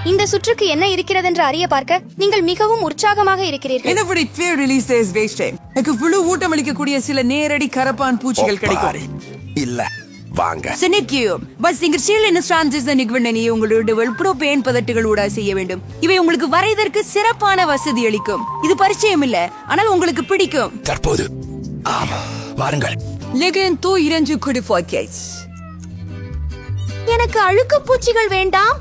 இந்த சுற்றுக்கு என்ன இருக்கிறது என்று அறிய பார்க்க நீங்கள் மிகவும் உற்சாகமாக இருக்கிறீர்கள். எனக்கு ஊட்டமளிக்கக்கூடிய சில நேரடி கரப்பான் பூச்சிகள் கிடைக்கும். இல்ல வாங்க பதட்டுகளோட செய்ய வேண்டும். இவை உங்களுக்கு வரைதற்கு சிறப்பான வசதி அளிக்கும். இது பரிச்சயம் இல்ல, ஆனால் உங்களுக்கு பிடிக்கும். தற்போது வாருங்கள். எனக்கு அழுக்கு பூச்சிகள் வேண்டாம்,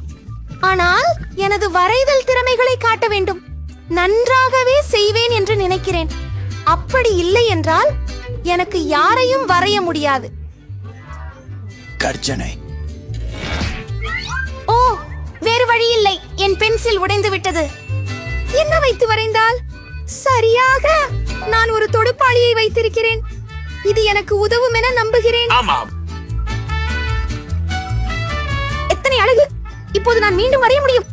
ஆனால் எனது வரைதல் திறமைகளை காட்ட வேண்டும். நன்றாகவே செய்வேன் என்று நினைக்கிறேன். அப்படி இல்லை என்றால் எனக்கு யாரையும் வரைய முடியாது. கர்ஜனை. ஓ, வேறு வழி இல்லை. என் பென்சில் உடைந்து விட்டது. என்ன வைத்து வரைந்தால் சரியாக? நான் ஒரு தொடுப்பாளியை வைத்திருக்கிறேன். இது எனக்கு உதவும் என நம்புகிறேன். எத்தனை அழகு! இப்போது நான் மீண்டும் வரைய முடியும்.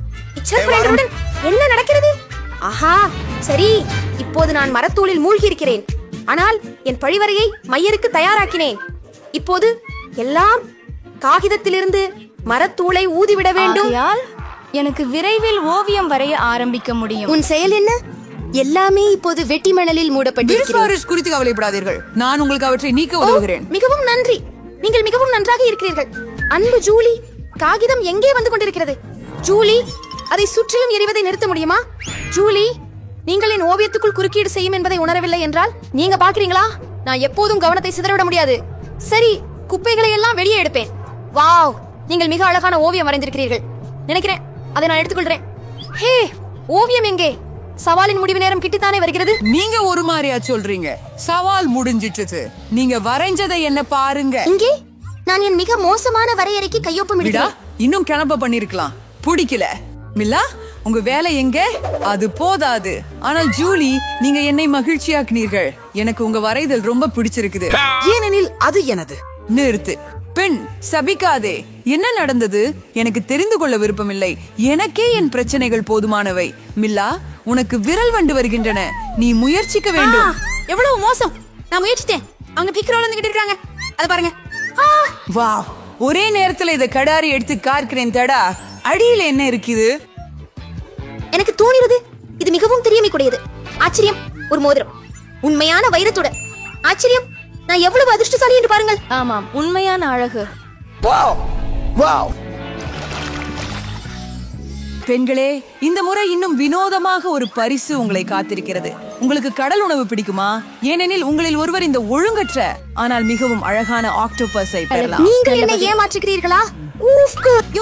என்ன நடக்கிறது? ஆஹா, சரி. இப்போது நான் மரத்தூளில் மூழ்கி இருக்கிறேன். ஆனால் என் பழிவரையை மையருக்கு தயாராக்கினேன். இப்போது எல்லாம் காகிதத்திலிருந்து மரத்தூளை ஊதிவிட வேண்டும். எனக்கு விரைவில் ஓவியம் வரைய ஆரம்பிக்க முடியும். உன் செயல் என்ன? எல்லாமே இப்போது வெட்டி மணலில் மூடப்பட்டிருக்கிறது. குறித்து கவலைப்படாதீர்கள், நான் உங்களுக்கு அவற்றை நீக்க உதவுகிறேன். மிகவும் நன்றி. நீங்கள் மிகவும் நன்றாக இருக்கிறீர்கள். அன்பு ஜூலி, காகிதம் எங்கே வந்து கொண்டிருக்கிறது? ஜூலி, அதை சுற்றிலும் எறிவதை நிறுத்த முடியுமா? ஜூலி, நீங்கள் என் ஓவியத்துக்குள் குறுக்கீடு செய்யும் என்பதை உணரவில்லை என்றால் நீங்க பாக்குறீங்களா? நான் எப்போதும் கவனத்தை சிதறவிட முடியாது. சரி, குப்பைகளை எல்லாம் வெளியே எடுப்பேன். வாவ், நீங்கள் மிக அழகான ஓவியம் வரைந்திருக்கிறீர்கள். நினைக்கிறேன் அதை நான் எடுத்துக்கொள்றேன். ஹே, ஓவியம் எங்கே? சவாலின் முடிவு நேரம் கிட்டித்தானே வருகிறது. நீங்க ஒரு மாதிரியா சொல்றீங்க? சவால் முடிஞ்சிட்டு நீங்க வரைஞ்சதை என்ன பாருங்க. இங்கே நான் என் மிக மோசமான வரையறைக்கு கையொப்பமிடுகிறேன். இன்னும் கிளம்ப பண்ணிருக்கலாம். பிடிக்கல மில்லா, உங்க வேலை எங்க? அது போதாது. ஆனால் ஜூலி, நீங்க என்னை மகிழ்ச்சியாக்குனீர்கள். எனக்கு உங்க வரைதல் ரொம்ப பிடிச்சிருக்குது. ஏனெனில் அது எனது. நிறுத்து பெண், சபிக்காதே. என்ன நடந்தது? எனக்கு தெரிந்து கொள்ள விருப்பமில்லை. எனக்கே என் பிரச்சனைகள் போதுமானவை. மில்லா, உனக்கு விரல் வண்டு வருகின்றன. நீ முயற்சிக்க வேண்டும். எவ்வளவு மோசம்! நான் முயற்சித்தேன். அங்க பிக்ரோல வந்துகிட்டு இருக்காங்க. அத பாருங்க. வா, ஒரே நேரத்துல இத கடாரி எடுத்து கார்க்கிறேன். தடா, அடியில என்ன இருக்குது? எனக்கு தோணுகிறது இது மிகவும் திறமைக்குடையது. ஆச்சரியம், ஒரு மோதிரம். உண்மையான வைரத்துடன். ஆச்சரியம், நான் எவ்வளவு அதிர்ஷ்டசாலி என்று பாருங்கள். ஆமாம், உண்மையான அழகு. பெண்களே, இந்த முறை இன்னும் வினோதமாக ஒரு பரிசு உங்களை காத்திருக்கிறது. உங்களுக்கு கடல் உணவு பிடிக்குமா? ஏனெனில் உங்களில் ஒருவர் இந்த ஒழுங்கற்ற ஆனால் மிகவும் அழகான ஆக்டோபஸை பெறலாம். நீங்கள் என்னை ஏமாற்றுகிறீர்களா?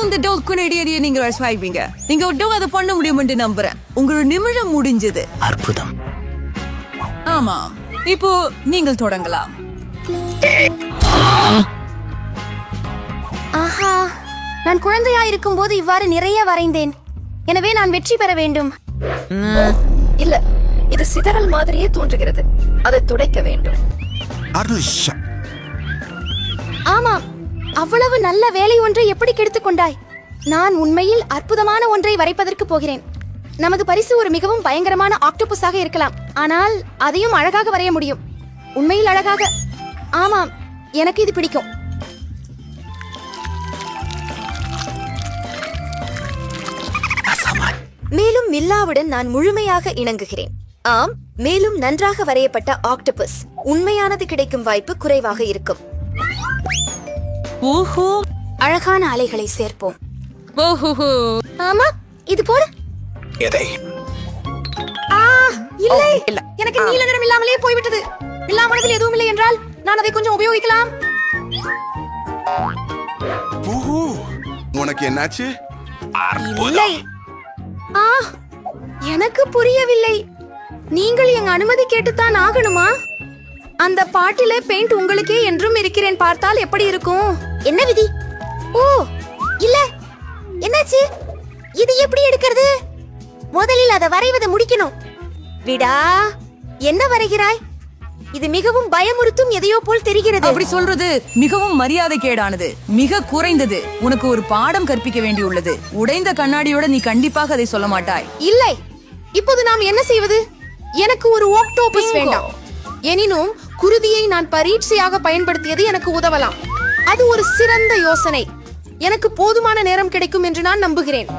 இந்த டோக்குனடியை நீங்க ரசிப்பீங்க. நீங்க அதை பண்ண முடியும் என்று நம்புறேன். உங்களோட நிமிடம் முடிஞ்சது. அற்புதம். ஆமா, இப்போ நீங்கள் தொடங்கலாம். ஆஹா, நான் குழந்தையா இருக்கும் போது இவ்வாறு நிறைய வரைந்தேன். எனவே நான் வெற்றி பெற வேண்டும். இல்ல, இது சிதறல் மாதிரியே தோன்றுகிறது. அதை துடைக்க வேண்டும். ஆமாம், அவ்வளவு நல்ல வேலை ஒன்றை எப்படி கெடுத்துக் கொண்டாய்? நான் உண்மையில் அற்புதமான ஒன்றை வரைப்பதற்கு போகிறேன். நமது பரிசு ஒரு மிகவும் பயங்கரமான ஆக்டோபஸாக இருக்கலாம், ஆனால் அதையும் அழகாக வரைய முடியும். உண்மையில் அழகாக. ஆமாம், எனக்கு இது பிடிக்கும். மேலும் மில்லாவுடன் நான் முழுமையாக இணங்குகிறேன். ஆம், மேலும் நன்றாக வரையப்பட்ட ஆக்டோபஸ் உண்மையானது கிடைக்கும் வாய்ப்பு குறைவாக இருக்கும். ஓஹோ, அழகான அலைகளை சேர்ப்போம். ஓஹோ, ஆமா, இது போல. எதை? இல்லை, எனக்கு நீல நிறம் இல்லாமலே போய்விட்டது. இல்லாமனதில் எதுவும் இல்லை என்றால் நான் அதை கொஞ்சம் உபயோகிக்கலாம். உனக்கு என்னாச்சு? இல்லை, எனக்கு புரியவில்லை. நீங்கள் எங்க அனுமதி கேட்டுத்தான் ஆகணுமா? அந்த பாட்டில பெயிண்ட் உங்களுக்கே என்றும் இருக்கிறேன். பார்த்தால் எப்படி இருக்கும்? என்ன விதி? ஓ, இல்ல, என்னாச்சு? இது எப்படி எடுக்கிறது? முதலில் அதை வரைவதை முடிக்கணும். விடா, என்ன வரைகிறாய்? இது மிகவும் பயமுறுத்தும் எதையோ போல் தெரிகிறது. அப்படி சொல்றது மிகவும் மரியாதை கேடானது, மிக குறைந்தது. உனக்கு ஒரு பாடம் கற்பிக்க வேண்டியுள்ளது. உடைந்த கண்ணாடியோட நீ கண்டிப்பாக அதை சொல்ல மாட்டாய். இல்லை, இப்போது நாம் என்ன செய்வது? எனக்கு ஒரு ஆக்டோபஸ் வேண்டாம். எனினும் குருதியை நான் பரீட்சையாக பயன்படுத்தியது எனக்கு உதவலாம். அது ஒரு சிறந்த யோசனை. எனக்கு போதுமான நேரம் கிடைக்கும் என்று நான் நம்புகிறேன்.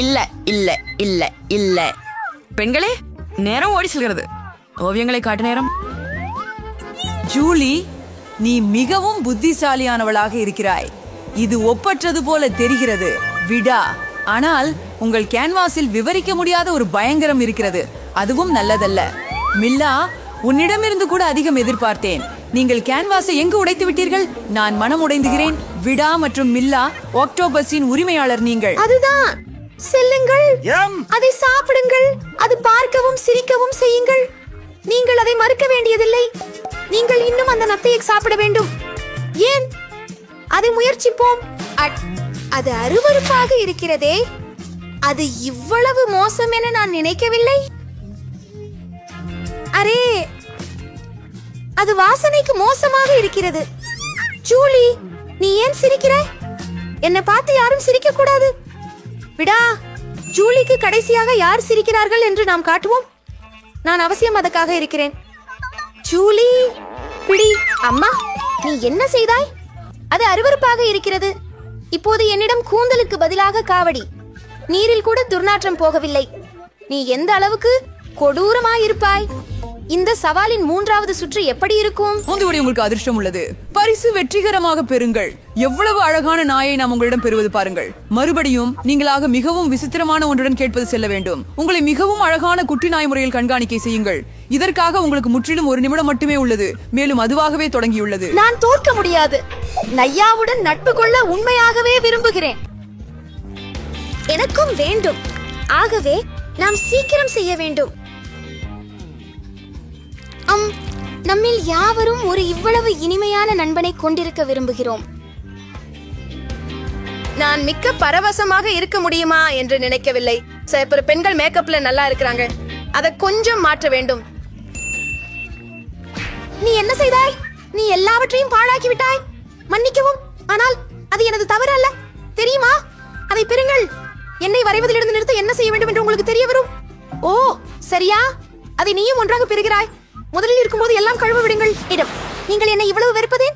இல்ல இல்ல இல்ல இல்ல. பெண்களே, நேரம் ஓடி செல்கிறது. ஓவியங்களை காட்டு நேரம். ஜூலி, நீ மிகவும் புத்திசாலியானவளாக இருக்கிறாய். இது ஒப்பற்றது போல தெரிகிறது. விடா. ஆனால் உங்கள் கேன்வாஸில் விவரிக்க முடியாத ஒரு பயங்கரம் இருக்கிறது. அதுவும் நல்லதல்ல. மில்லா, உன்னிடமிருந்து கூட அதிகம் எதிர்பார்த்தேன். நீங்கள் கேன்வாஸை எங்கு உடைத்து விட்டீர்கள்? நான் மனம் உடைந்துகிறேன். விடா மற்றும் மில்லா, ஆக்டோபஸின் உரிமையாளர் நீங்கள். அதுதான். செல்லுங்கள், அதை சாப்பிடுங்கள். அது பார்க்கவும் சிரிக்கவும் செய்யுங்கள். நீங்கள் அதை மறுக்க வேண்டியதில்லை. நீங்கள் இன்னும் அந்த நத்தையை சாப்பிட வேண்டும். ஏன்? அதை முயற்சிப்போம். அது அருவருப்பாக இருக்கிறதே. அது இவ்வளவு மோசம் என நான் நினைக்கவில்லை. அரே, அது வாசனைக்கு மோசமாக இருக்கிறது. ஜூலி, நீ ஏன் சிரிக்கிறாய்? என்னை பார்த்து யாரும் சிரிக்க கூடாது. விடா, ஜூலிக்கு கடைசியாக யார் சிரிக்கிறார்கள் என்று நாம் காட்டுவோம். நான் அவசியம் அதற்காக இருக்கிறேன். ஜூலி, பிடி. அம்மா, நீ என்ன செய்தாய்? அது அருவருப்பாக இருக்கிறது. இப்போது என்னிடம் கூந்தலுக்கு பதிலாக காவடி. நீரில் கூட துர்நாற்றம் போகவில்லை. நீ எந்த அளவுக்கு கொடூரமாயிருப்பாய். இந்த சவாலின் 3வது சுற்று எப்படி இருக்கும்? உங்களுக்கு அதிர்ஷ்டம் உள்ளது. பரிசு வெற்றிகரமாக பெறுங்கள். எவ்வளவு அழகான நாயை நாம் உங்களிடம் பெறுவது பாருங்கள். மறுபடியும் நீங்களாக மிகவும் விசித்திரமான ஒன்றுடன் கேட்பது செல்ல வேண்டும். உங்களை மிகவும் அழகான குட்டி நாய் முறையில் கண்காணிக்கை செய்யுங்கள். இதற்காக உங்களுக்கு முற்றிலும் 1 நிமிடம் மட்டுமே உள்ளது. மேலும் அதுவாகவே தொடங்கியுள்ளது. நான் தோற்க முடியாது. நையாவுடன் நட்பு கொள்ள உண்மையாகவே விரும்புகிறேன். எனக்கும் வேண்டும். ஆகவே நாம் சீக்கிரம் செய்ய வேண்டும். நம்மில் யாவரும் ஒரு இவ்வளவு இனிமையான நண்பனை கொண்டிருக்க விரும்புகிறோம். நான் மிக்க பரவசமாக இருக்க முடியுமா என்று நினைக்கவில்லை. சில பெண்கள் மேக்கப்ல நல்லா இருக்கிறாங்க. அதை கொஞ்சம் மாற்ற வேண்டும். நீ என்ன செய்தாய்? நீ எல்லாவற்றையும் பாழாக்கி விட்டாய். மன்னிக்கவும், ஆனால் அது எனது தவறு அல்ல. தெரியுமா? அதை பெறுங்கள். என்னை வரைவதிலிருந்து நிறுத்த என்ன செய்ய வேண்டும் என்று உங்களுக்கு தெரிய வரும். ஓ, சரியா? அதை நீயும் ஒன்றாக பெறுகிறாய். முதலில் இருக்கும்போது எல்லாம் கழுவ விடுங்கள். இடம், நீங்கள் என்னை இவ்வளவு வெறுப்பதேன்?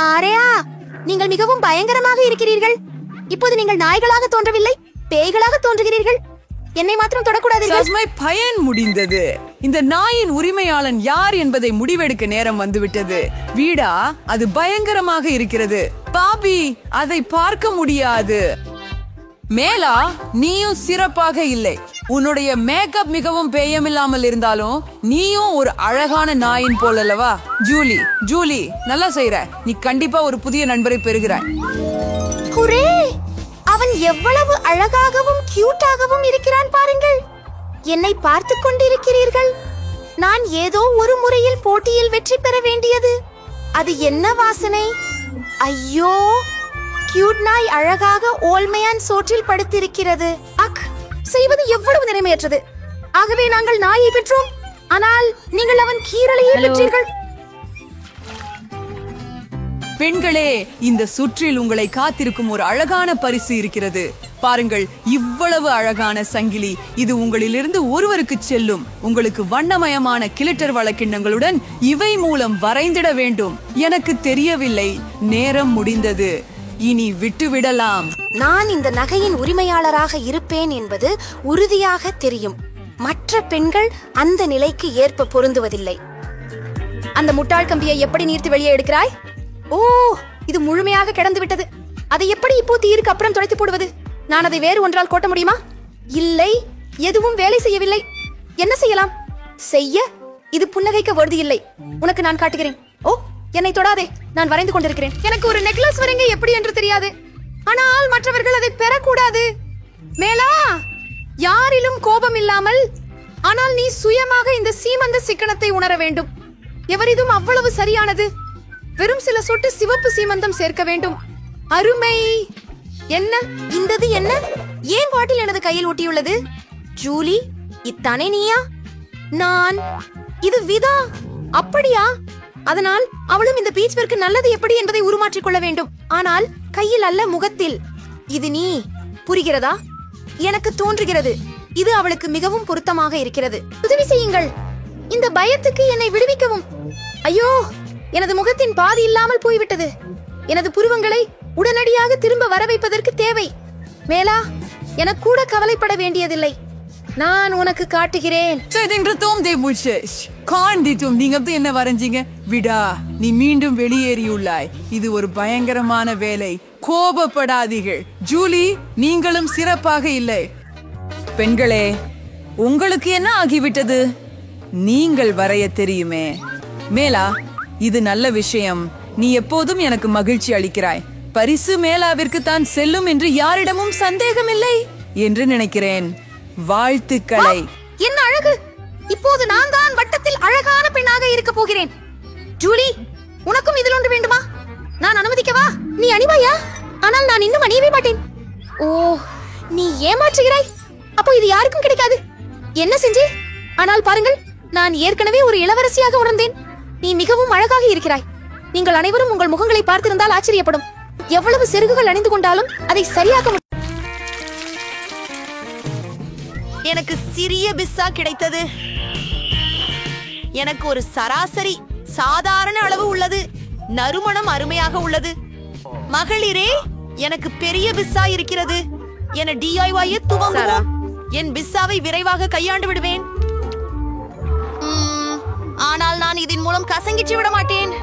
ஆரையா, நீங்கள் மிகவும் பயங்கரமாக இருக்கிறீர்கள். இப்போது நீங்கள் நாய்களாக தோன்றவில்லை, பேய்களாக தோன்றுகிறீர்கள். என்னை மாத்திரம் தொடக்கூடாது. பயன் முடிந்தது. இந்த நாயின் உரிமையாளன் யார் என்பதை முடிவெடுக்க நேரம் வந்துவிட்டது. வீடா, அது பயங்கரமாக இருக்கிறது. பாபி, அதை பார்க்க முடியாது. மேலா, நீயும் சிறப்பாக இல்லை. உன்னுடைய மேக்கப் மிகவும் பேயமில்லாமல் இருந்தாலும் நீயும் ஒரு அழகான நாயின் போலல்லவா? ஜூலி, ஜூலி, நல்லா செய்யற. நீ கண்டிப்பா ஒரு புதிய நண்பரை பெறுகிறாய். ஹுரே! அவன் எவ்வளவு அழகாகவும் கியூட்டாகவும் இருக்கிறான் பாருங்கள். என்னை பார்த்து கொண்டிருக்கிறீர்கள். நான் ஏதோ ஒரு முறையில் போட்டியில் வெற்றி பெற வேண்டியது. அது என்ன வாசனை? ஐயோ, கியூட் நாய் அழகாக ஓல்மையான் சோற்றில் படுத்திருக்கிறது. அக், செய்வது எவ்வளவு நிலைமையற்றது. ஆகவே நாங்கள் நாயை பெற்றோம், ஆனால் நீங்கள் அவன் கீரலையை பெற்றீர்கள். பெண்களே, இந்த சுற்றில் உங்களை காத்திருக்கும் ஒரு அழகான பரிசு இருக்கிறது. பாருங்கள், இவ்வளவு அழகான சங்கிலி. இது உங்களிலிருந்து ஒருவருக்கு செல்லும். உங்களுக்கு வண்ணமயமான கிளிட்டர் வழக்கிண்ணங்களுடன் இவை மூலம் வரைந்திட வேண்டும். எனக்கு தெரியவில்லை. நேரம் முடிந்தது. இனி விட்டுவிடலாம். நான் இந்த நகையின் உரிமையாளராக இருப்பேன் என்பது உறுதியாக தெரியும். மற்ற பெண்கள் அந்த நிலைக்கு ஏற்ப பொருந்துவதில்லை. அந்த முட்டாள் கம்பியை எப்படி நீர்த்து வெளியே எடுக்கிறாய்? ஓ, இது முழுமையாக கிடந்து விட்டது. அதை எப்படி இப்போ தீருக்கு அப்புறம் துடைத்து போடுவது? நான் அதை வேறு ஒன்றால் கோட்ட முடியுமா? இல்லை, எதுவும் வேலை செய்யவில்லை. என்ன செய்யலாம்? செய்ய இது புன்னகைக்க வருது இல்லை. உனக்கு நான் காட்டுகிறேன். ஓ, என்னை தொடாதே, நான் வரைந்து கொண்டிருக்கிறேன். எனக்கு ஒரு நெக்லஸ் வரைங்க எப்படி என்று தெரியாது, ஆனால் மற்றவர்கள் அதை பெறக்கூடாது. மேலா, யாரிலும் கோபம் இல்லாமல், ஆனால் நீ சுயமாக இந்த சீமந்த சிக்கனத்தை உணர வேண்டும். எவரிதும் அவ்வளவு சரியானது. வெறும் சில சொட்டு சிவப்பு சீமந்தம் சேர்க்க வேண்டும். அருமை. என்ன இந்தது? என்ன? ஏன் பாட்டில் எனது கையில் ஒட்டியுள்ளது? ஜூலி, இத்தானே நீயா? நான் இது விதா. அப்படியா? அதனால் அவளும் இந்த பீச்வர்க்கு நல்லது எப்படி என்பதை உருமாற்றிக் கொள்ள வேண்டும். ஆனால் கையில் அல்ல, முகத்தில். இது நீ. புரிகிறதா? எனக்கு தோன்றுகிறது இது அவளுக்கு மிகவும் பொருத்தமாக இருக்கிறது. உதவி செய்யுங்கள். இந்த பயத்துக்கு என்னை விடுவிக்கவும். ஐயோ, எனது முகத்தின் பாதி இல்லாமல் போய்விட்டது. எனது புருவங்களை உடனடியாக திரும்ப வர வைப்பதற்கு தேவை. மேலா, எனக்கு கூட கவலைப்பட வேண்டியதில்லை. நான் உனக்கு காட்டுகிறேன். நீங்க என்ன வரைஞ்சீங்க? விடா, நீ மீண்டும் வெளியேறியுள்ளாய். இது ஒரு பயங்கரமான வேலை. கோபப்படாதீர்கள். ஜூலி, நீங்களும் சிறப்பாக இல்லை. பெண்களே, உங்களுக்கு என்ன ஆகிவிட்டது? நீங்கள் வரைய தெரியுமே. மேலா, இது நல்ல விஷயம். நீ எப்போதும் எனக்கு மகிழ்ச்சி அளிக்கிறாய். பரிசு மேலாவிற்கு தான் செல்லும் என்று யாரிடமும் சந்தேகமில்லை என்று நினைக்கிறேன். வாழ்த்துக்களை. என்ன அழகு! இப்போது நான் தான் வட்டத்தில் அழகான பெண்ணாக இருக்க போகிறேன். ஜூலி, உனக்கும் இதில் ஒன்று வேண்டுமா? நான் அனுமதிக்கவா? நீ அணிவாயா? ஆனால் நான் இன்னும் அணியவே மாட்டேன். ஓ, நீ ஏமாற்றுகிறாய். அப்போ இது யாருக்கும் கிடைக்காது. என்ன செஞ்சே? ஆனால் பாருங்கள், நான் ஏற்கனவே ஒரு இளவரசியாக உணர்ந்தேன். நீ மிகவும் அழகாக இருக்கிறாய். நீங்கள் அனைவரும் உங்கள் முகங்களை பார்த்திருந்தால் ஆச்சரியப்படும். எவ்வளவு செருகுகள் அணிந்து கொண்டாலும் அதை சரியாக எனக்கு சிறிய பிஸ்ஸா கிடைத்தது. எனக்கு ஒரு சராசரி சாதாரண அளவு உள்ளது. நறுமணம் அருமையாக உள்ளது. மகளிரே, எனக்கு பெரிய பிஸ்ஸா இருக்கிறது. என DIY துவங்குவோம். என் பிஸ்ஸாவை விரைவாக கையாண்டு விடுவேன். ஆனால் நான் இதன் மூலம் கசங்கிச்சு விட மாட்டேன்.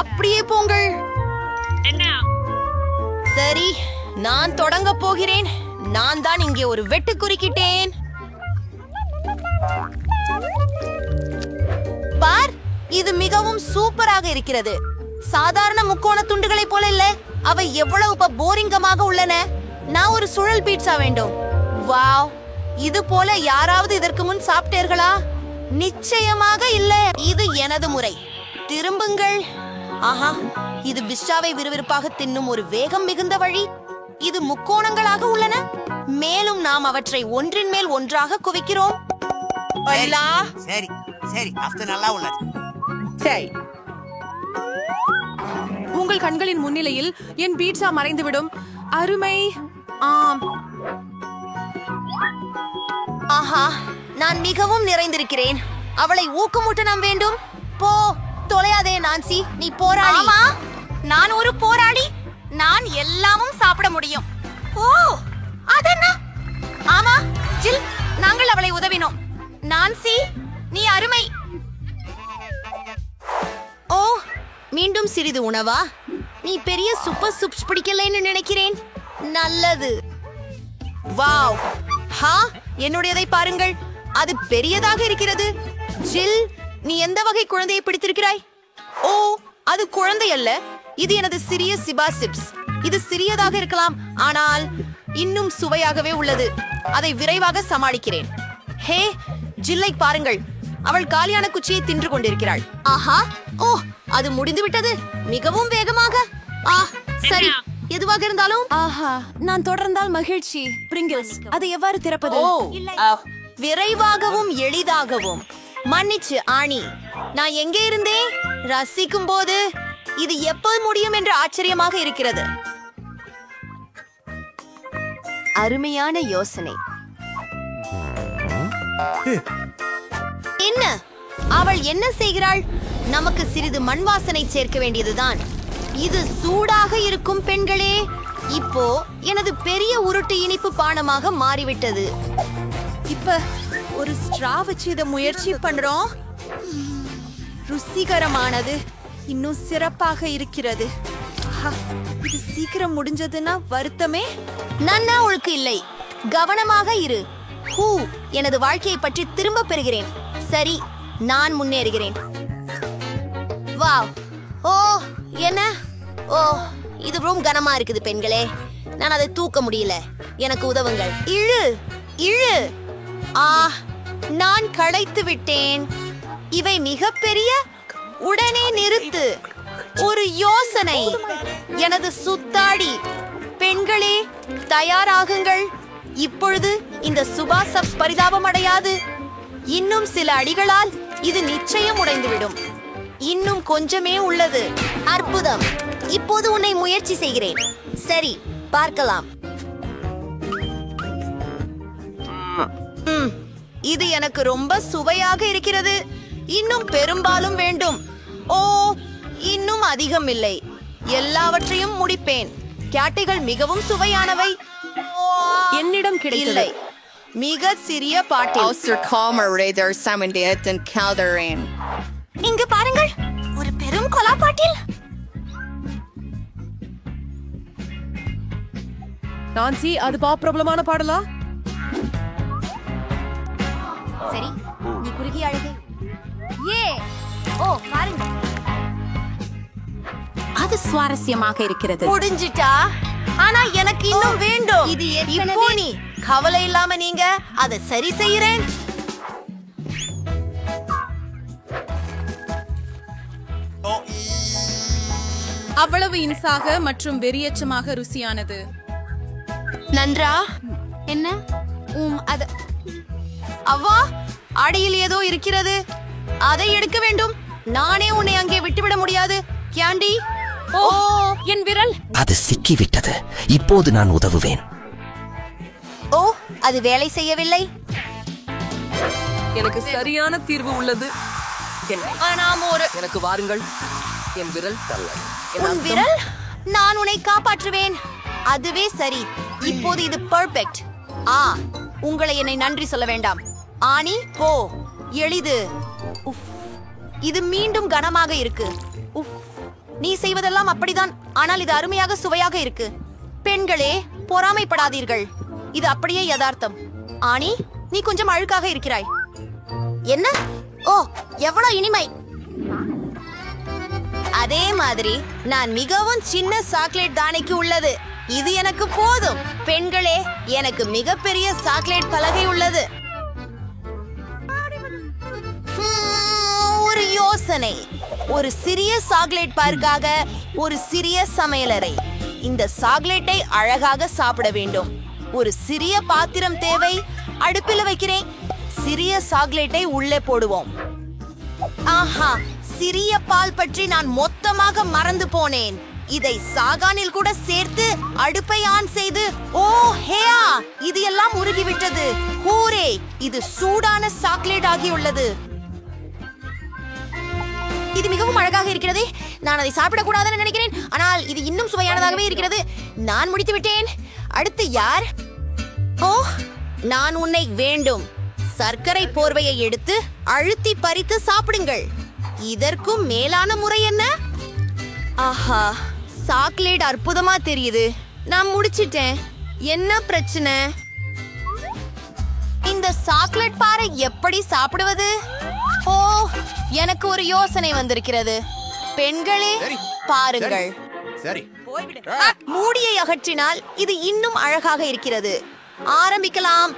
அப்படியே போங்கள். சரி, நான் தொடங்க போகிறேன். நான் தான் இங்கே ஒரு வெட்டு குறுக்கிட்டேன். பார், இது மிகவும் சூப்பராக இருக்கிறது. சாதாரண முக்கோண துண்டுகளை போல இல்ல. அவை எவ்வளவு போரிங்கமாக உள்ளன. நான் ஒரு சுழல் பீட்சா வேண்டும். வாவ், இது போல யாராவது இதற்கு முன் சாப்பிட்டீர்களா? நிச்சயமாக இல்ல. இது எனது முறை. திரும்புங்கள். ஆஹா, இது பிஸ்ஸாவை விறுவிறுப்பாக தின்னும் ஒரு வேகம் மிகுந்த வழி. இது முக்கோணங்களாக உள்ளன. மேலும் நாம் அவற்றை ஒன்றின் மேல் ஒன்றாக குவிக்கிறோம். சரி சரி, அது நல்லா உள்ளது. சரி, உங்கள் கண்களின் முன்னிலையில் என் பீட்சா மறைந்துவிடும். அருமை. ஆம். ஆஹா, நான் மிகவும் நிறைந்திருக்கிறேன். அவளை ஊக்கமூட்ட நாம் வேண்டும். போ, தொலையாதே நான்சி. நீ போராளி. ஆமா, நான் ஒரு போராளி. நான் எல்லாமும் சாப்பிட முடியும். ஓ, அதென்ன? ஆமா, ஜில், நாங்கள் அவளை உதவினோம். நான்சி, நீ அருமை. ஓ, மீண்டும் சிறிது உணவா? நீ பெரிய சூப்பர் சூப்ஸ் பிடிக்கலைன்னு நினைக்கிறேன். நல்லது. வாவ், ஹா, என்னுடையதை பாருங்கள். அது பெரியதாக இருக்கிறது. ஜில், நீ எந்த வகை குழந்தையை பிடித்திருக்கிறாய்? ஓ, அது குழந்தை அல்ல. இது எனது சிறிய சிபா சிப்ஸ். இது சிறியதாக இருக்கலாம், ஆனால் இன்னும் சுவையாகவே உள்ளது. அதை விரைவாக சமாளிக்கிறேன். ஹே, ஜில்லை பாருங்கள். அவள் காலியான குச்சியை தின்று கொண்டிருக்கிறாள். ஆஹா, ஓ, அது முடிந்து விட்டது. மிகவும் வேகமாக. சரி, எதுவாக இருந்தாலும். ஆஹா, நான் தொடர்ந்தால் மகிழ்ச்சி. பிரிங்கிள்ஸ், அதை எவ்வாறு திறப்பது? விரைவாகவும் எளிதாகவும். மன்னிச்சு ஆணி, நான் எங்கே இருந்தேன்? ரசிக்கும் போது இது எப்போது முடியும் என்று ஆச்சரியமாக இருக்கிறது. அருமையான யோசனை. என்ன அவள் என்ன செய்கிறாள்? நமக்கு சிறிது மண் வாசனை சேர்க்க வேண்டியதுதான். இது சூடாக இருக்கும் பெண்களே. இப்போ எனது பெரிய உருட்டு இனிப்பு பானமாக மாறிவிட்டது. இப்ப ஒரு ஸ்ட்ரா வச்சு இதை முயற்சி பண்றோம். ருசிகரமானது. இன்னும் சிறப்பாக இருக்கிறது. இது சீக்கிரம் முடிஞ்சதுன்னா வருத்தமே. நன்னா ஒழுக்கு இல்லை. கவனமாக இரு. ஹூ, எனது வாழ்க்கையை பற்றி திரும்ப பெறுகிறேன். சரி, நான் முன்னேறுகிறேன். வாவ், ஓ, என்ன? ஓ, இது ரொம்ப கனமா இருக்குது பெண்களே. நான் அதை தூக்க முடியல. எனக்கு உதவுங்கள். இழு இழு. நான் களைத்து விட்டேன். இவை மிகப்பெரிய. உடனே நிறுத்து. ஒரு யோசனை. எனது சுத்தாடி. பெண்களே, தயாராகுங்கள். இப்பொழுது இந்த சுபாசப் பரிதாபம் அடையாது. இன்னும் சில அடிகளால் இது நிச்சயம் உடைந்துவிடும். இன்னும் கொஞ்சமே உள்ளது. அற்புதம். இப்போது உன்னை முயற்சி செய்கிறேன். சரி, பார்க்கலாம். இது எனக்கு ரொம்ப சுவையாக இருக்கிறது. இன்னும் பெரும்பாலும் வேண்டும். ஓ, இன்னும் அதிகம் இல்லை. எல்லாவற்றையும் முடிப்பேன். கேட்டைகள் மிகவும் சுவையானவை. ஓ, என்னிடம் கிடைத்தது மிக சிறிய பாட்டில். இங்கு பாருங்கள், ஒரு பெரும் கொலா பாட்டில். நான்சி, அது பிரபலமான பாடலா? சரி, நீ குறுகிய அழகு. ஓ பாருங்க, அது சுவாரஸ்யமாக இருக்கிறது. முடிஞ்சிட்டா? ஆனா எனக்கு இன்னும் வேண்டும். இது இப்போ நீ கவலை இல்லாம நீங்க அதை சரி செய்யறேன். அவ்வளவு இன்சாக மற்றும் வெறியச்சமாக ருசியானது. நன்றா? என்ன? அது அவ்வா, அடியில் ஏதோ இருக்கிறது. அதை எடுக்க வேண்டும். நானே உன்னை அங்கே விட்டுவிட முடியாது. கேண்டி, ஓ என் விரல். அது சிக்கிவிட்டது. இப்போது நான் உதவுவேன். ஓ, அது வேலை செய்யவில்லை. எனக்கு சரியான தீர்வு உள்ளது. எனக்கு வாருங்கள். என் விரல் தள்ள. உன் விரல்? நான் உன்னை காப்பாற்றுவேன். அதுவே சரி. இப்போது இது பெர்ஃபெக்ட். உங்களை என்னை நன்றி சொல்ல வேண்டாம். ஆனி, போ. எளிது. உஃப், இது மீண்டும் கனமாக இருக்கு. உஃப், நீ செய்வதெல்லாம் அப்படிதான். ஆனால் இது அருமையாக சுவையாக இருக்கு. பெண்களே, பொறாமைப்படாதீர்கள். இது அப்படியே யதார்த்தம். ஆனி, நீ கொஞ்சம் அழுக்காக இருக்கிறாய். என்ன? ஓ, எவ்வளவு இனிமை. அதே மாதிரி நான் மிகவும் சின்ன சாக்லேட் தானிக்கு உள்ளது. இது எனக்கு போதும். பெண்களே, எனக்கு மிகப்பெரிய சாக்லேட் பலகை உள்ளது. ஒரு யோசனை. ஒரு சிறிய சாக்லேட் பார்க்காக ஒரு சிறிய சமையலறை. இந்த சாக்லேட்டை அழகாக சாப்பிட வேண்டும். ஒரு சிறிய பாத்திரம் தேவை. அடுப்பில் வைக்கிறேன். சிறிய சாக்லேட்டை உள்ளே போடுவோம். ஆஹா, சிறிய பால் பற்றி நான் மொத்தமாக மறந்து போனேன். இதை சாகானில் கூட சேர்த்து அடுப்பை ஆன் செய்து, ஓ ஹேயா, இது எல்லாம் உருகிவிட்டது. ஹூரே, இது சூடான சாக்லேட் ஆகியுள்ளது. இது மிகவும் அழகாக இருக்கிறது. நான் அதை சாப்பிடக்கூடாதுன்னு நினைக்கிறேன், ஆனால் இது இன்னும் சுவையானதாகவே இருக்கிறது. நான் முடித்து விட்டேன். அடுத்து யார்? ஓ, நான் உன்னை வேண்டும். சர்க்கரை போர்வையை எடுத்து அழுத்தி பறித்து சாப்பிடுங்கள். இதற்கும் மேலான முறை என்ன? ஆஹா, சாக்லேட் அற்புதமா தெரியுது. நான் முடிச்சிட்டேன். என்ன பிரச்சனை? இந்த சாக்லேட் பாறை எப்படி சாப்பிடுவது? ஓ, எனக்கு ஒரு யோசனை வந்திருக்கிறது. பெண்களே, பாருங்கள். மூடியை அகற்றினால் இது இன்னும் அழகாக இருக்கிறது. ஆரம்பிக்கலாம்.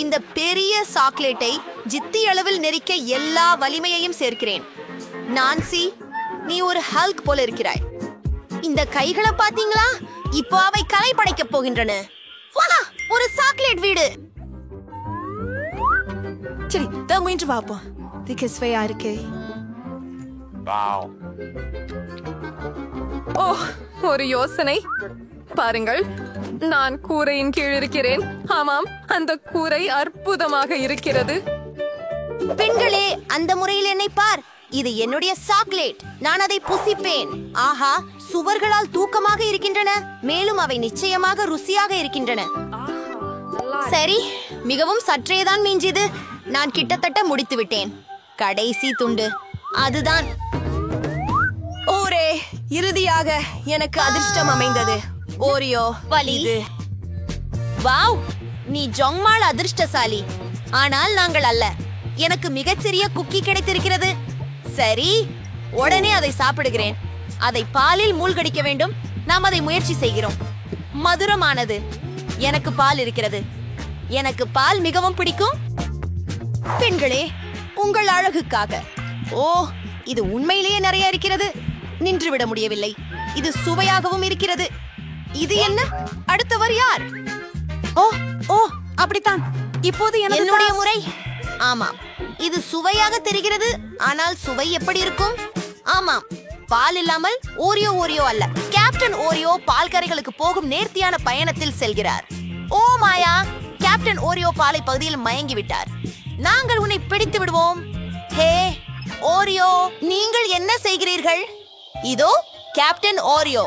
இந்த பெரிய சாக்லேட்டை ஜித்தி அளவில் நெரிக்க எல்லா வலிமையையும் சேர்க்கிறேன். நான்சி, நீ ஒரு ஹல்க் போல இருக்கிறாய். இந்த கைகளை பாத்தீங்களா? இப்போ அவை கலை படைக்க போகின்றன. ஒரு சாக்லேட் வீடு. சரி, முயன்று பார்ப்போம். இதுக்கு சுவையா இருக்கு. ஓ, ஒரு யோசனை. பாருங்கள், நான் கூரையின் கீழ் இருக்கிறேன். ஆமாம், அந்த கூரை அற்புதமாக இருக்கிறது. பெண்களே, அந்த முறையில் என்னை பார். இது என்னுடைய சாக்லேட். நான் அதை புசிப்பேன். ஆஹா, சுவர்களால் தூக்கமாக இருக்கின்றன. மேலும் அவை நிச்சயமாக ருசியாக இருக்கின்றன. சரி, மிகவும் சற்றேதான் மிஞ்சியது. நான் கிட்டத்தட்ட முடித்து விட்டேன். கடைசி துண்டு அதுதான். ஓரே, இறுதியாக எனக்கு அதிர்ஷ்டம் அமைந்தது. ஓரியோ வலிது. வாவ், நீ ஜொங்மாள் அதிர்ஷ்டசாலி. ஆனால் நாங்கள் அல்ல. எனக்கு மிகச்சிறிய குக்கி கிடைத்திருக்கிறது. சரி, உடனே அதை சாப்பிடுகிறேன். அதை பாலில் மூழ்கடிக்க வேண்டும். நாம் அதை முயற்சி செய்கிறோம். மதுரமானது. எனக்கு பால் இருக்கிறது. எனக்கு பால் மிகவும் பிடிக்கும். பெண்களே, உங்கள் அழகுக்காக. ஓ, இது உண்மையிலேயே நிறைய இருக்கிறது. நின்றுவிட முடியவில்லை. இது சுவையாகவும் இருக்கிறது. இது என்ன? அடுத்தவர் யார்? ஓ ஓ, அப்படித்தான். இப்போது என்னுடைய முறை. ஆமாம், இது சுவையாக தெரிகிறது. ஆனால் சுவை எப்படி இருக்கும்? ஆமாம், பால் இல்லாமல் ஓரியோ அல்ல. கேப்டன் ஓரியோ பால் கரைகளுக்கு போகும் நேர்த்தியான பயணத்தில் செல்கிறார். ஓ மாயா, கேப்டன் ஓரியோ பாலை பகுதியில் மயங்கி விட்டார். நாங்கள் உன்னை பிடித்து விடுவோம். ஹே ஓரியோ, நீங்கள் என்ன செய்கிறீர்கள்? இதோ கேப்டன் ஓரியோ.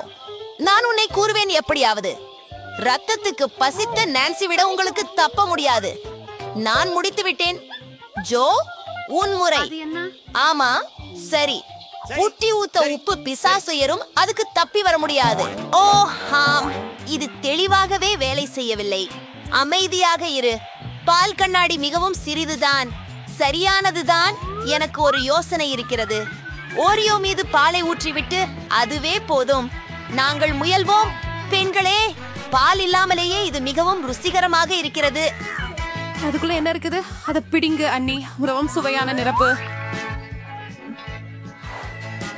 நான் உன்னை கூறுவேன் எப்படியாவது. ரத்தத்துக்கு பசித்த நான்சி விட உங்களுக்கு தப்ப முடியாது. நான் முடித்து விட்டேன். ஜோ, உன் முறை. ஆமா, சரி. புட்டி ஊத்த உப்பு பிசாசு ஏறும், அதுக்கு தப்பி வர முடியாது. ஓ ஹாம், இது தெளிவாகவே வேலை செய்யவில்லை. அமைதியாக இரு. பால் கண்ணாடி மிகவும் சிறிதுதான். சரியானதுதான். எனக்கு ஒரு யோசனை இருக்கிறது. ஓரியோ மீது பாலை ஊற்றிவிட்டு அதுவே போதும். நாங்கள் முயல்வோம். பெண்களே, பால் இல்லாமலேயே இது மிகவும் ருசிகரமாக இருக்கிறது. அதுக்குள்ள என்ன இருக்குது? அதை பிடிங்க அண்ணி. மிகவும் சுவையான நிரப்பு.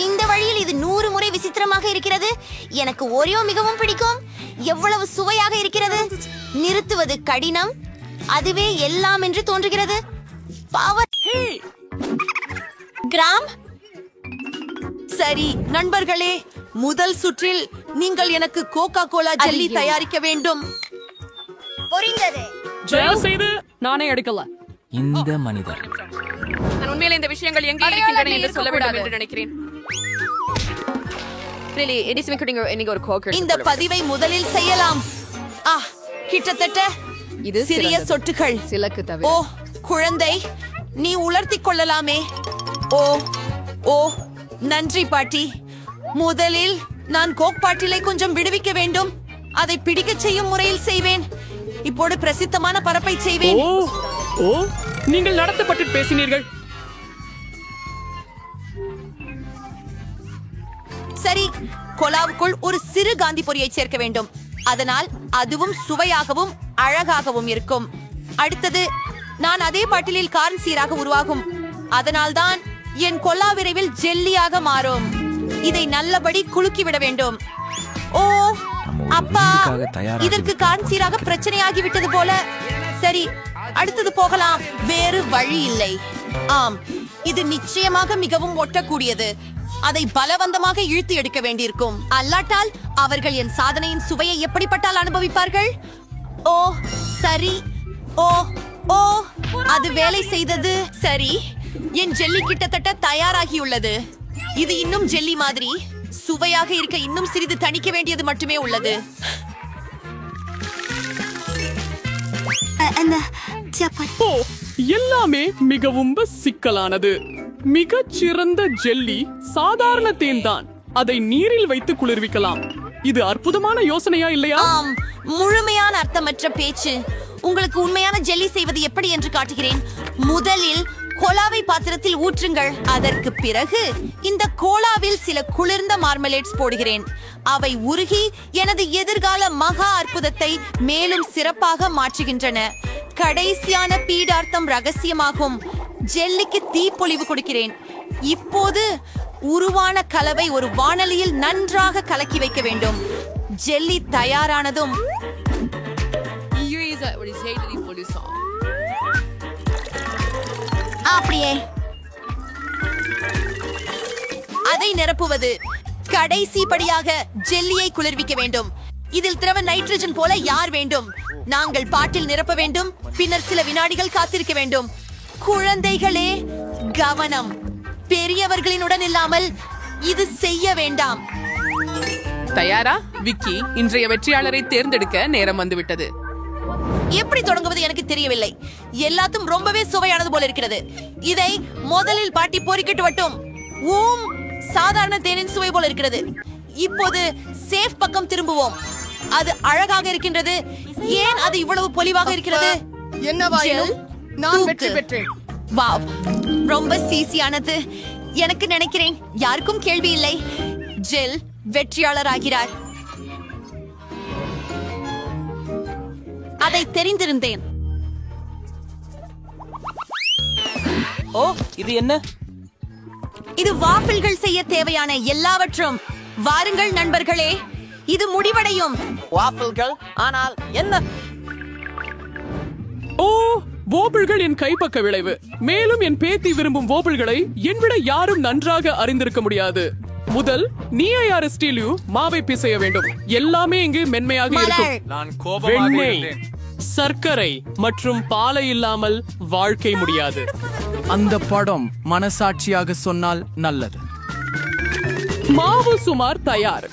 இந்த வழியில் இது 100 முறை விசித்திரமாக இருக்கிறது. எனக்கு ஓரியோ மிகவும் பிடிக்கும். எவ்வளவு சுவையாக இருக்கிறது. நிறுத்துவது கடினம். அதுவே எல்லாம் என்று தோன்றுகிறது. Power gram. சரி நண்பர்களே, முதல் சுற்றில் நீங்கள் எனக்கு கோகா கோலா ஜெல்லி தயாரிக்க வேண்டும். நானே எடுக்கல. இந்த மனிதர் நான் உண்மையிலே இந்த விஷயங்கள் எங்கே இருக்கின்றன என்று சொல்ல வேண்டும் என்று நினைக்கிறேன். இந்த பதிவை முதலில் செய்யலாம். கிட்டத்தட்ட இது சிறிய சொட்டுகள். சிலக்கு தவிர. ஓ குழந்தை, நீ உலர்த்தி கொள்ளலாமே. ஓ ஓ நன்றி பாட்டி. முதலில் நான் கோக் பாட்டிலை கொஞ்சம் விடுவிக்க வேண்டும். அதை பிடிக்கச் செய்யும் முறையில் செய்வேன். இப்போது பிரசித்தமான பரப்பை செய்வேன். ஓ நீங்கள் நடத்தப்பட்டு பேசினீர்கள். சரி, கொலாவுக்குள் ஒரு சிறு காந்தி பொரியை சேர்க்க வேண்டும். அதனால் அதுவும் சுவையாகவும் அழகாகவும் இருக்கும். அடுத்தது, நான் அதே பாட்டிலில் கார்ன் சீராக உருவாகும். அதனால்தான் என் கொல்லா விரைவில் ஜெல்லியாக மாறும். இதை நல்லபடி குலுக்கி விட வேண்டும். ஓ அப்பா, இதற்கு கார்ன் சீராக பிரச்சனையாகிவிட்டது போல. சரி, அடுத்தது போகலாம். வேறு வழி இல்லை. ஆம், இது நிச்சயமாக மிகவும் ஒட்டக்கூடியது. அதை பலவந்தமாக இழுத்து எடுக்க வேண்டியிருக்கும். அல்லாட்டால் அவர்கள் என் சாதனையின் சுவையை எப்படிப்பட்டால் அனுபவிப்பார்கள். ஓ சரி. ஓ ஓ அது வேலை செய்தது. சரி, என் ஜெல்லி கிட்டத்தட்ட தயாராகியுள்ளது. இது இன்னும் ஜெல்லி மாதிரி சுவையாக இருக்க இன்னும் சிறிது தணிக்க வேண்டியது மட்டுமே உள்ளது. எல்லாமே மிகவும் சிக்கலானது. மிகச் சிறந்த ஜெல்லி சாதாரண தேன் தான். அதை நீரில் வைத்து குளிர்விக்கலாம். இது அற்புதமான யோசனையா இல்லையா? ஆம், முழுமையான அர்த்தமற்ற பேச்சு. உங்களுக்கு உண்மையான ஜெல்லி செய்வது எப்படி என்று காட்டுகிறேன். முதலில் கோலாவை பாத்திரத்தில் ஊற்றுங்கள். அதற்கு பிறகு இந்த கோலாவில் சில குளிர்ந்த மார்மலேட்ஸ் போடுகிறேன். அவை உருகி எனது எதிர்கால மகா அற்புதத்தை மேலும் சிறப்பாக மாற்றுகின்றன. கடைசியான பீடார்த்தம் ரகசியமாகும். ஜெல்லிக்கு தீப்பொழிவு கொடுக்கிறேன். இப்போது உருவான கலவை ஒரு வாணலியில் நன்றாக கலக்கி வைக்க வேண்டும். ஜெல்லி தயாரானதும் அப்படியே அதை நிரப்புவது. கடைசி படியாக ஜெல்லியை குளிர்விக்க வேண்டும். இதில் திரவ நைட்ரஜன் போல யார் வேண்டும். நாங்கள் பாட்டில் நிரப்ப வேண்டும். பின்னர் சில வினாடிகள் காத்திருக்க வேண்டும். குழந்தைகளே கவனம். பெரியவர்களினுடன் இல்லாமல் இது செய்ய வேண்டாம். தயாரா விக்கி? இன்றைய வெற்றியாளரை தேர்ந்தெடுக்க நேரம் வந்துவிட்டது. எப்படி தொடங்குவது எனக்கு தெரியவில்லை. எல்லாத்தும் ரொம்பவே சுவையானது போல இருக்கிறது. இதை முதலில் பாட்டி பொறிக்கிட்டு வட்டும். சாதாரண தேனின் சுவை போல இருக்கிறது. இப்போது சேஃப் பக்கம் திரும்புவோம். அது அழகாக இருக்கின்றது. ஏன் அது இவ்வளவு பொலிவாக இருக்கிறது? என்னவாயினும் நான் வெற்றி பெற்றேன். வாவ், ரொம்ப சீசியானது. எனக்கு நினைக்கிறேன் யாருக்கும் கேள்வி இல்லை. ஜெல் வெற்றியாளர் ஆகிறார். அதை தெரிந்திருந்தேன். ஓ, இது என்ன? இது வாஃபிள்கள் செய்ய தேவையான எல்லாவற்றும். வாருங்கள் நண்பர்களே, இது முடிவடையும். வாஃபிள்கள்? ஆனால் என்ன? ஓ, வோபிள்கள் என் கைப்பக்க விளைவு. மேலும் என் பேத்தி விரும்பும் வோபிள்களை என்னவிட யாரும் நன்றாக அறிந்திருக்க முடியாது. முதல் நீயாரிஸ்டிலியூ மாவை பிசைய வேண்டும். எல்லாமே இங்கு மென்மையாக இருக்கும். வெண்ணெய், சர்க்கரை மற்றும் பாலை இல்லாமல் வாழ்க்கை முடியாது. அந்த படம் மனசாட்சியாக சொன்னால் நல்லது. மாவு சுமார் தயார்.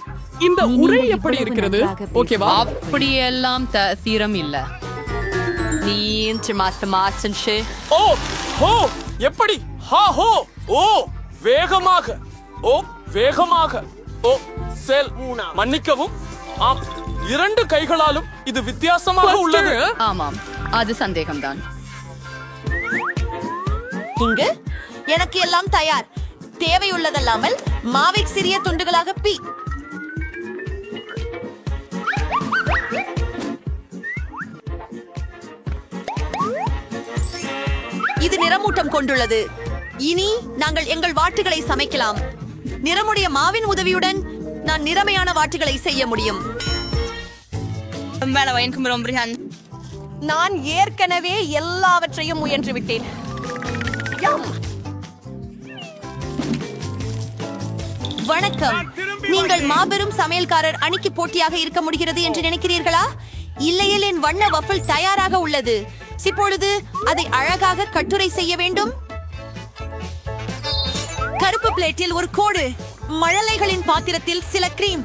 இந்த உரை எப்படி இருக்கிறது? ஓகேவா? அப்படியெல்லாம் தீரம் இல்ல. ஓ ஹோ எப்படி? ஹா ஹோ ஓ வேகமாக ஓ வேகமாக ஓ செல் மன்னிக்கவும். ஆம், 2 கைகளாலும் இது வித்தியாசமாக உள்ளது. ஆமாம், அது சந்தேகம்தான். இங்கு எனக்கு எல்லாம் தயார். தேவையுள்ளதல்லாமல் மாவை சிறிய துண்டுகளாக இது நிறமூட்டம் கொண்டுள்ளது. இனி நாங்கள் எங்கள் வாட்டுகளை சமைக்கலாம். நிறமுடைய மாவின் உதவியுடன் நான் நிறமையான வாட்டுகளை செய்ய முடியும். நான் ஏற்கனவே எல்லாவற்றையும் முயன்று விட்டேன். வணக்கம். நீங்கள் மாபெரும் சமையல்காரர் அணிக்கு போட்டியாக இருக்க முடிகிறது என்று நினைக்கிறீர்களா? இல்லையில் என் வண்ண வஃபிள் தயாராக உள்ளது. இப்பொழுது அதை அழகாக கட்டுரை செய்ய வேண்டும். கருப்பு பிளேட்டில் ஒரு கோடு, மழலைகளின் பாத்திரத்தில் சில கிரீம்.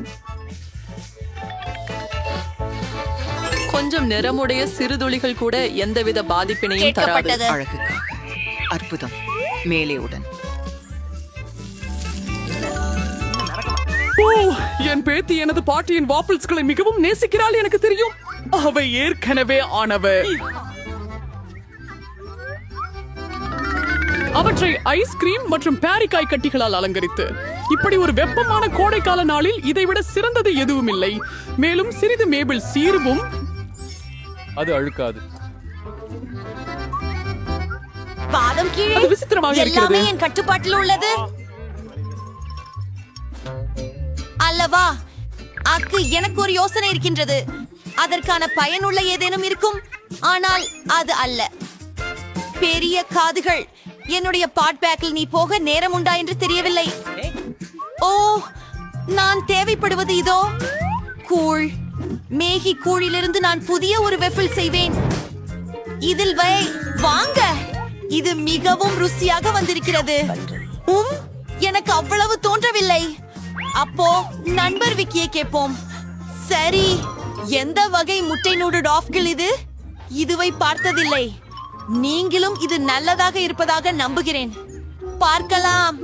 கொஞ்சம் நிறமுடைய சிறுதுளிகள் கூட எந்தவித பாதிப்பினையும் தராது. அழகுக்கு அற்புதம். மேலே உடன். ஓ, என் பேத்தி எனது பாட்டியின் வாப்பிள்ஸ்களை மிகவும் நேசிக்கிறாள். எனக்கு தெரியும். அவை ஏற்கனவே ஆனவை. அவற்றை ஐஸ்கிரீம் மற்றும் பேரிக்காய் கட்டிகளால் அலங்கரித்து, இப்படி ஒரு வெப்பமான கோடைக்கால நாளில் இதைவிட சிறந்தது எதுவும் இல்லை. மேலும் சிறிது மேபிள் சீர்வும் அது அழுக்காது. பாதம் கீழே அது விசித்திரமாக இருக்கிறது. எல்லாமே என் கட்டுப்பாட்டில் உள்ளது அல்லவா? அக்கு எனக்கு ஒரு யோசனை இருக்கின்றது. அதற்கான பயனுள்ள ஏதேனும் இருக்கும். ஆனால் அது அல்ல. பெரிய காதுகள். என்னுடைய பாட் பேக்கில் நீ போக நேரம் உண்டா என்று தெரியவில்லை. ஓ, நான் தேவைப்படுவது இதோ. கூழ். மேகி கூழிலிருந்து நான் புதிய ஒரு வெஃபிள் செய்வேன். இதில் வாங்க. இது மிகவும் ருசியாக வந்திருக்கிறது. எனக்கு அவ்வளவு தோன்றவில்லை. அப்போ நண்பர் விக்கியை கேட்போம். சரி, எந்த வகை முட்டை நூடுல் ஆஃப்கள் இது? இதுவை பார்த்ததில்லை. நீங்களும் இது நல்லதாக இருப்பதாக நம்புகிறேன். பார்க்கலாம்.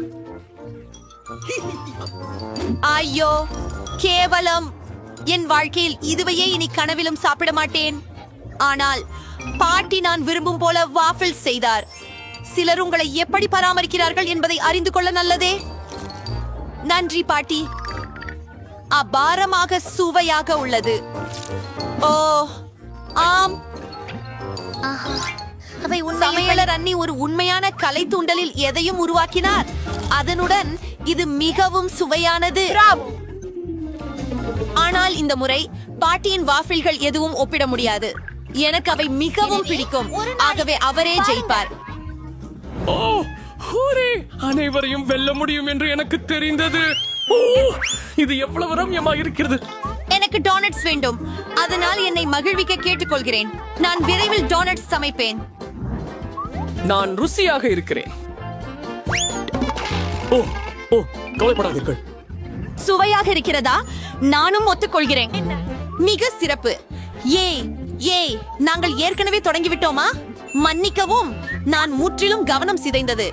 ஐயோ, கேவலம். என் வாழ்க்கையில் இதுவையே இனி கனவிலும் சாப்பிட மாட்டேன். ஆனால் பாட்டி நான் விரும்பும் போல வாஃபிள் செய்தார். சிலர் உங்களை எப்படி பராமரிக்கிறார்கள் என்பதை அறிந்து கொள்ள நல்லதே. நன்றி பாட்டி. அபாரமாக சுவையாக உள்ளது. ஓ ஆம், சமையலர் அண்ணி ஒரு உண்மையான கலை தூண்டலில் எதையும் உருவாக்கினார். அதனுடன் இது மிகவும் சுவையானது. ஆனால் இந்த முறை பாட்டியின் வாஃபிள்கள் எதுவும் ஒப்பிட முடியாது. எனக்கு அவை மிகவும் பிடிக்கும். ஆகவே அவரே ஜெயிப்பார். ஓ, ஹூரே! அனைவரையும் வெல்ல முடியும் என்று எனக்கு தெரிந்தது. ஓ, இது எவ்வளவு ரம்யமாக இருக்கிறது. எனக்கு டோனட்ஸ் வேண்டும். அதனால் என்னை மகிழ்விக்க கேட்டுக்கொள்கிறேன். நான் விரைவில் டோனட்ஸ் சமைப்பேன். நான் ருசியாக இருக்கிறேன். ஓ ஓ, கவலைப்படாதீர்கள். சுவையாக இருக்கிறதா? நானும் ஒத்துக்கொள்கிறேன். மிக சிறப்பு. ஏய், நாங்கள் ஏற்கனவே தொடங்கிவிட்டோமா? மன்னிக்கவும், நான் முற்றிலும் கவனம் சிதைந்தது.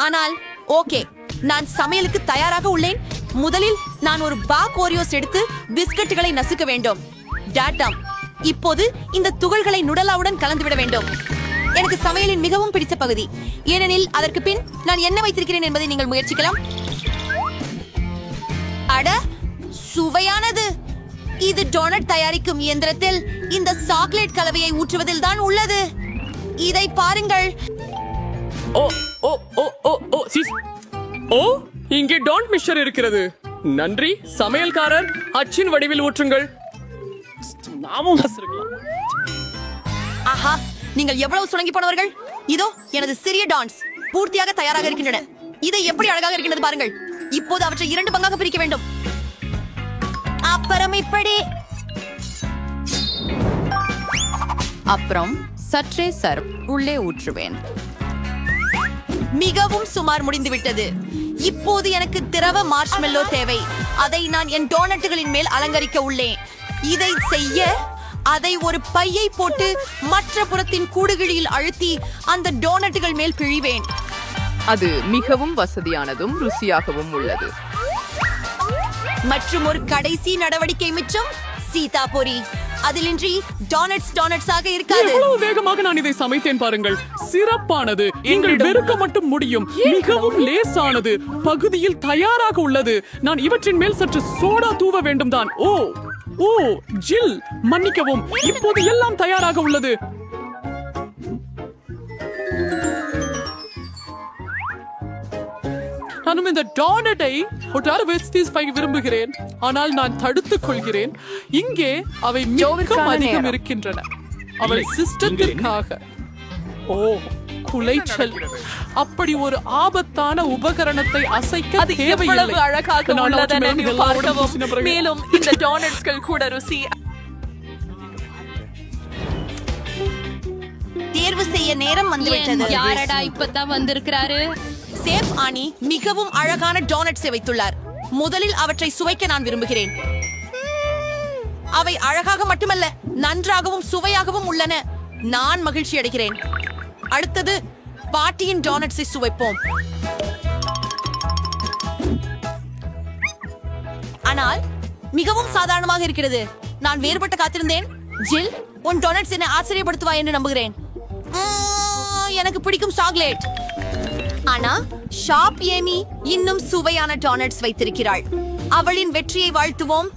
ஆனால் ஓகே, நான் சமையலுக்கு தயாராக உள்ளேன். முதலில் நான் ஒரு பாக் ஓரியோஸ் எடுத்து பிஸ்கட்டுகளை நசுக்க வேண்டும். டாட்டாம். இப்போது இந்த துகள்களை நுடலாவுடன் கலந்துவிட வேண்டும். எனக்கு சமையலின் மிகவும் பிடித்த பகுதி. ஏனெனில் அதற்கு பின் நான் என்ன வைத்திருக்கிறேன் என்பதை நீங்கள் முயற்சிக்கலாம். அட, சுவையானது. இது டோனட் தயாரிக்கும் இயந்திரத்தில் இந்த சாக்லேட் கலவையை ஊற்றுவதில் தான் உள்ளது. இதை பாருங்கள். ஓ ஓ ஓ ஓ ஓ சீஸ். ஓ, இங்கே டோன்ட் மிக்சர் இருக்கிறது. நன்றி சமையல்காரர். அச்சின் வடிவில் ஊற்றுங்கள். நாமும் ரசிக்கலாம். ஆஹா, நீங்கள் எவ்வளவு சுணங்கி போனவர்கள். இதோ எனது சிறிய டான்ஸ் பூர்த்தியாக தயாராக இருக்கின்றன. இதை எப்படி அழகாக இருக்கின்றது பாருங்கள். இப்போது அவற்றை 2 பங்காக பிரிக்க வேண்டும். அப்புறம் சற்றே சர்ப் உள்ளே ஊற்றுவேன். மிகவும் சுமார் முடிந்துவிட்டது. இப்போது எனக்கு திரவ மார்ஷ்மெல்லோ தேவை. அதை நான் என் டோனட்டுகளின் மேல் அலங்கரிக்க உள்ளேன். இதை செய்ய அதை ஒரு பையை போட்டு மற்ற புறத்தின் கூடுகிழியில் அழுத்தி அந்த டோனட்டுகள் மேல் பிழிவேன். அது மிகவும் வசதியானதும் ருசியாகவும் உள்ளது. மற்றும் ஒரு கடைசி நடவடிக்கை மிச்சம் சீதாபுரி. அதிலின்றி டோனட்ஸாக இருக்காது. எவ்வளவு வேகமாக நான் இதை சமைத்தேன் பாருங்கள். சிறப்பானது. எங்கள் வெறுக்க மட்டும் முடியும். மிகவும் லேசானது. பகுதியில் தயாராக உள்ளது. நான் இவற்றின் மேல் சற்று சோடா தூவ வேண்டும் தான். ஓ ஜில், மன்னிக்கவும். இப்போது எல்லாம் தயாராக உள்ளது. நானும் இந்த டோனட்டை விரும்புகிறேன், ஆனால் நான் தடுத்துக் கொள்கிறேன். இங்கே அவை மிகவும் அதிகம் இருக்கின்றன. அவள் சிஸ்டத்திற்காக. குலைச்சல். அப்படி ஒரு ஆபத்தான உபகரணத்தை அசைக்க தேவையில்லை. அழகாக உள்ளதென பார்க்கவும். மேலும் இந்த டோனட்ஸ்கள் கூட ருசி. தேர்வு செய்ய நேரம் வந்துவிட்டது. யாரடா இப்பதான் வந்திருக்கிறாரு? சேஃப் ஆனி மிகவும் அழகான டோனட்ஸை வைத்துள்ளார். முதலில் அவற்றை சுவைக்க நான் விரும்புகிறேன். அவை அழகாக மட்டுமல்ல, நன்றாகவும் சுவையாகவும் உள்ளன. நான் மகிழ்ச்சி அடைகிறேன். அடுத்தது பாட்டியின் டோனட்ஸை சுவைப்போம். ஆனால் மிகவும் சாதாரணமாக இருக்கிறது. நான் வேறுபட்ட காத்திருந்தேன். ஜில், உன் டோனட்ஸ் என்னை ஆச்சரியப்படுத்துவா என்று நம்புகிறேன். எனக்கு பிடிக்கும் சாக்லேட். ஆனா ஷாப் ஏமி இன்னும் சுவையான டோனட்ஸ் வைத்திருக்கிறாள். அவளின் வெற்றியை வாழ்த்துவோம்.